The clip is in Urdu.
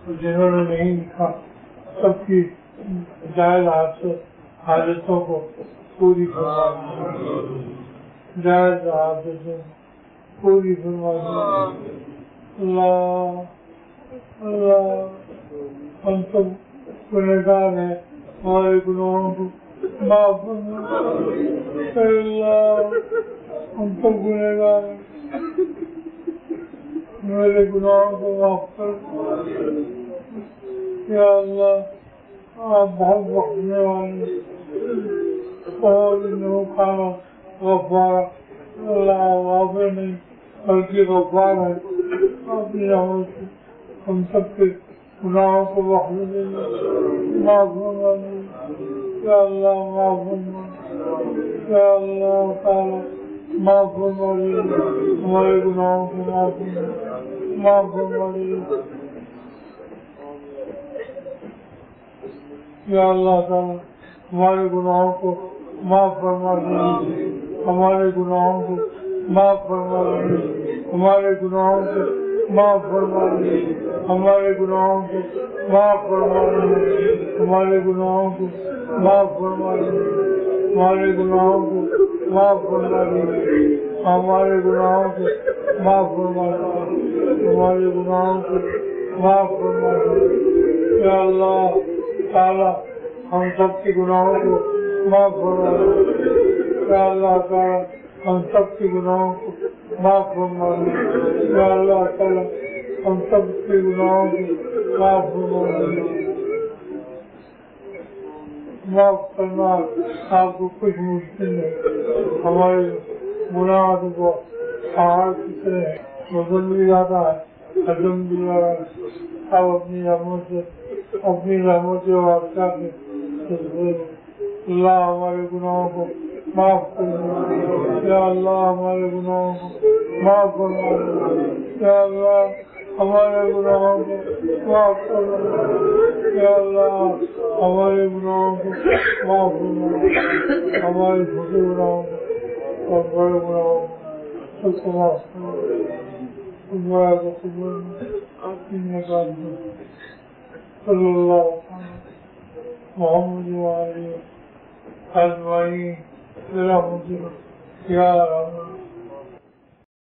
جنہوں نے نہیں لکھا سب کی جائز حاجتوں کو پوری فرما دی، جائز حاجتیں پوری فرما دی۔ اللہ اللہ ہم سب گنہگار ہیں، ہمارے گناہوں کو معاف فرما۔ اللہ ہم سب گنہگار ہیں، میرے گناہوں کو معاف کر۔ یا اللہ آپ بہت بخشنے والے اور انہوں کھانا غفارہ، اللہ غافر نہیں بلکہ غفار ہے، اپنی رحمت سے ہم سب کے گناہوں کو بخش دیجیے، معاف فرما دیجیے۔ یا اللہ معاف فرما، یا اللہ تعالیٰ معاف فرما دیجیے، ہمارے گناہوں کو معاف فرما دیجیے۔ یا اللہ تعالیٰ ہمارے گناہوں کو معاف فرما دیجیے، ہمارے گناہوں کو معاف فرما دیجیے، ہمارے گناہوں کو معاف فرما دیجیے، ہمارے گناہوں کو معاف فرما دیجیے، ہمارے گناہوں کو معاف فرما دیجیے، ہمارے گناہوں کو معاف فرما دیجیے، ہمارے گناہوں کو معاف فرما دیجیے، ہمارے گناہوں کو معاف فرما دیجیے۔ یا اللہ تعالیٰ ہم سب کے گناہوں کو معاف فرما دیجیے، یا اللہ تعالیٰ ہم سب کے گناہوں کو معاف فرما دیجیے، یا اللہ تعالیٰ ہم سب کے گناہوں کو معاف فرما دیجیے۔ معاف کرنا آپ کو کچھ مشکل ہے، ہمارے گناہ کو پہاڑ کی طرح بدل بھی جاتا ہے، حجم بھی جاتا ہے۔ اب اپنی رحمت سے واسطہ کے اللہ ہمارے گناہوں کو معاف کر دے، یا اللہ ہمارے گناہوں کو معاف فرما دے، یا اللہ ہمارے گناہوں کو معاف کر دے، یا اللہ ہمارے گناہوں کو معاف فرما دے، ہمارے چھوٹے گناہوں کو اور بڑے گناہوں کو سب کو معاف کر دے۔ اللہ کو قبول آپ کی نگاہ صلی اللہ محمد وعلیہ اجمعین برحمتک یا رحمن